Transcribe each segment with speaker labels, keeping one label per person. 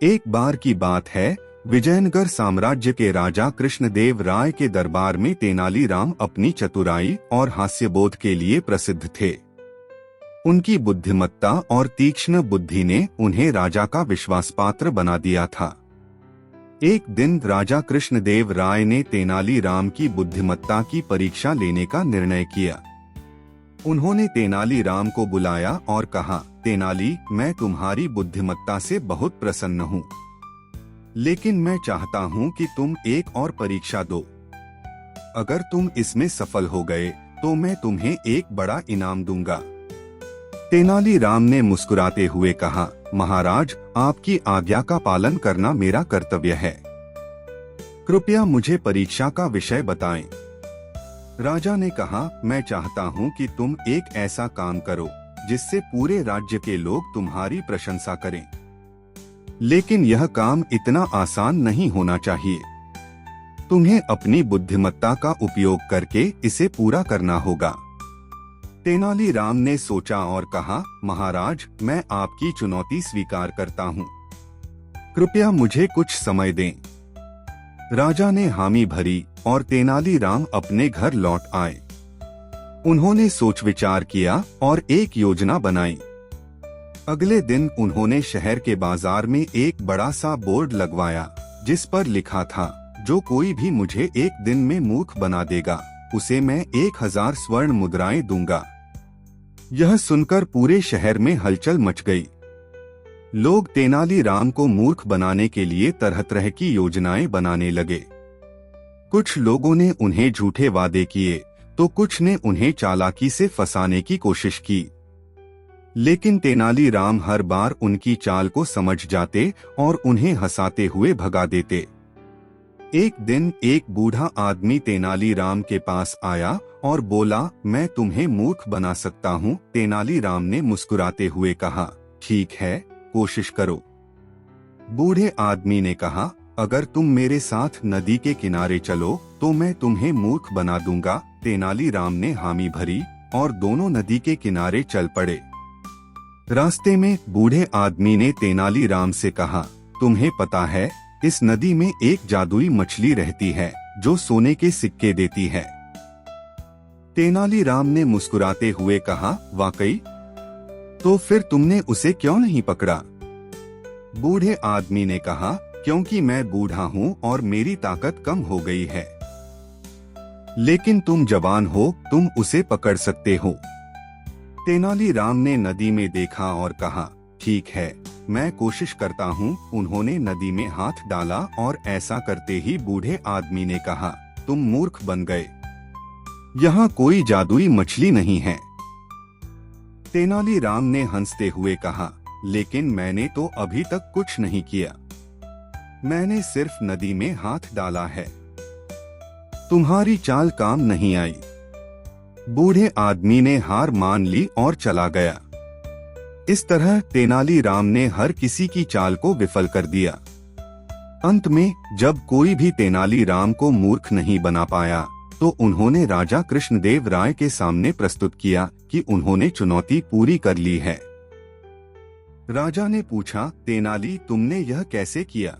Speaker 1: एक बार की बात है, विजयनगर साम्राज्य के राजा कृष्णदेव राय के दरबार में तेनालीराम अपनी चतुराई और हास्यबोध के लिए प्रसिद्ध थे। उनकी बुद्धिमत्ता और तीक्ष्ण बुद्धि ने उन्हें राजा का विश्वासपात्र बना दिया था। एक दिन राजा कृष्णदेव राय ने तेनालीराम की बुद्धिमत्ता की परीक्षा लेने का निर्णय किया। उन्होंने तेनालीराम को बुलाया और कहा, तेनाली, मैं तुम्हारी बुद्धिमत्ता से बहुत प्रसन्न हूँ, लेकिन मैं चाहता हूँ कि तुम एक और परीक्षा दो। अगर तुम इसमें सफल हो गए तो मैं तुम्हें एक बड़ा इनाम दूंगा। तेनालीराम ने मुस्कुराते हुए कहा, महाराज, आपकी आज्ञा का पालन करना मेरा कर्तव्य है। कृपया मुझे परीक्षा का विषय बताएं। राजा ने कहा, मैं चाहता हूं कि तुम एक ऐसा काम करो जिससे पूरे राज्य के लोग तुम्हारी प्रशंसा करें। लेकिन यह काम इतना आसान नहीं होना चाहिए। तुम्हें अपनी बुद्धिमत्ता का उपयोग करके इसे पूरा करना होगा। तेनालीराम ने सोचा और कहा, महाराज, मैं आपकी चुनौती स्वीकार करता हूँ। कृपया मुझे कुछ समय दें। राजा ने हामी भरी और तेनालीराम अपने घर लौट आए। उन्होंने सोच विचार किया और एक योजना बनाई। अगले दिन उन्होंने शहर के बाजार में एक बड़ा सा बोर्ड लगवाया जिस पर लिखा था, जो कोई भी मुझे एक दिन में मूर्ख बना देगा उसे मैं 1000 स्वर्ण मुद्राएं दूंगा। यह सुनकर पूरे शहर में हलचल मच गई। लोग तेनालीराम को मूर्ख बनाने के लिए तरह तरह की योजनाएं बनाने लगे। कुछ लोगों ने उन्हें झूठे वादे किए तो कुछ ने उन्हें चालाकी से फंसाने की कोशिश की। लेकिन तेनालीराम हर बार उनकी चाल को समझ जाते और उन्हें हंसाते हुए भगा देते। एक दिन एक बूढ़ा आदमी तेनालीराम के पास आया और बोला, मैं तुम्हें मूर्ख बना सकता हूँ। तेनालीराम ने मुस्कुराते हुए कहा, ठीक है, कोशिश करो। बूढ़े आदमी ने कहा, अगर तुम मेरे साथ नदी के किनारे चलो तो मैं तुम्हें मूर्ख बना दूंगा। तेनालीराम ने हामी भरी और दोनों नदी के किनारे चल पड़े। रास्ते में बूढ़े आदमी ने तेनालीराम से कहा, तुम्हें पता है, इस नदी में एक जादुई मछली रहती है जो सोने के सिक्के देती है। तेनालीराम ने मुस्कुराते हुए कहा, वाकई? तो फिर तुमने उसे क्यों नहीं पकड़ा? बूढ़े आदमी ने कहा, क्योंकि मैं बूढ़ा हूँ और मेरी ताकत कम हो गई है। लेकिन तुम जवान हो, तुम उसे पकड़ सकते हो। तेनालीराम ने नदी में देखा और कहा, ठीक है, मैं कोशिश करता हूँ। उन्होंने नदी में हाथ डाला और ऐसा करते ही बूढ़े आदमी ने कहा, तुम मूर्ख बन गए। यहाँ कोई जादुई मछली नहीं है। तेनालीराम ने हंसते हुए कहा, लेकिन मैंने तो अभी तक कुछ नहीं किया। मैंने सिर्फ नदी में हाथ डाला है। तुम्हारी चाल काम नहीं आई। बूढ़े आदमी ने हार मान ली और चला गया। इस तरह तेनालीराम ने हर किसी की चाल को विफल कर दिया। अंत में जब कोई भी तेनालीराम को मूर्ख नहीं बना पाया तो उन्होंने राजा कृष्णदेव राय के सामने प्रस्तुत किया कि उन्होंने चुनौती पूरी कर ली है। राजा ने पूछा, तेनाली, तुमने यह कैसे किया?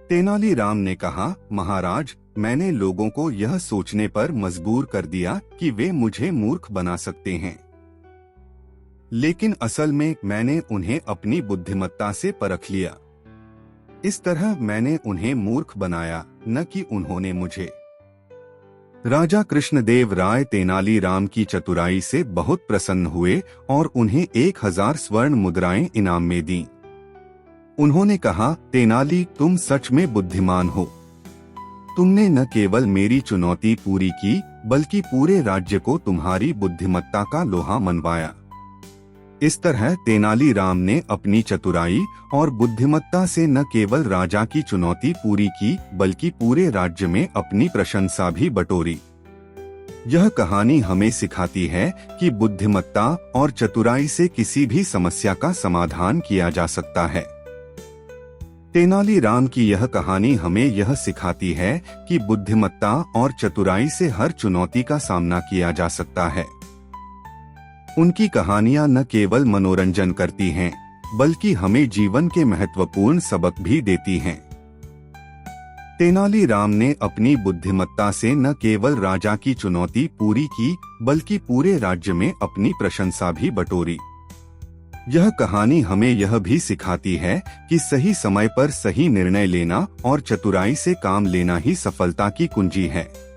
Speaker 1: तेनालीराम ने कहा, महाराज, मैंने लोगों को यह सोचने पर मजबूर कर दिया कि वे मुझे मूर्ख बना सकते हैं। लेकिन असल में मैंने उन्हें अपनी बुद्धिमत्ता से परख लिया। इस तरह मैंने उन्हें मूर्ख बनाया, न कि उन्होंने मुझे। राजा कृष्णदेव राय तेनालीराम की चतुराई से बहुत प्रसन्न हुए और उन्हें 1000 स्वर्ण मुद्राएं इनाम में दी। उन्होंने कहा, तेनाली, तुम सच में बुद्धिमान हो। तुमने न केवल मेरी चुनौती पूरी की, बल्कि पूरे राज्य को तुम्हारी बुद्धिमत्ता का लोहा मनवाया। इस तरह तेनालीराम ने अपनी चतुराई और बुद्धिमत्ता से न केवल राजा की चुनौती पूरी की, बल्कि पूरे राज्य में अपनी प्रशंसा भी बटोरी। यह कहानी हमें सिखाती है कि बुद्धिमत्ता और चतुराई से किसी भी समस्या का समाधान किया जा सकता है। तेनालीराम की यह कहानी हमें यह सिखाती है कि बुद्धिमत्ता और चतुराई से हर चुनौती का सामना किया जा सकता है। उनकी कहानियां न केवल मनोरंजन करती हैं, बल्कि हमें जीवन के महत्वपूर्ण सबक भी देती हैं। तेनालीराम ने अपनी बुद्धिमत्ता से न केवल राजा की चुनौती पूरी की, बल्कि पूरे राज्य में अपनी प्रशंसा भी बटोरी। यह कहानी हमें यह भी सिखाती है कि सही समय पर सही निर्णय लेना और चतुराई से काम लेना ही सफलता की कुंजी है।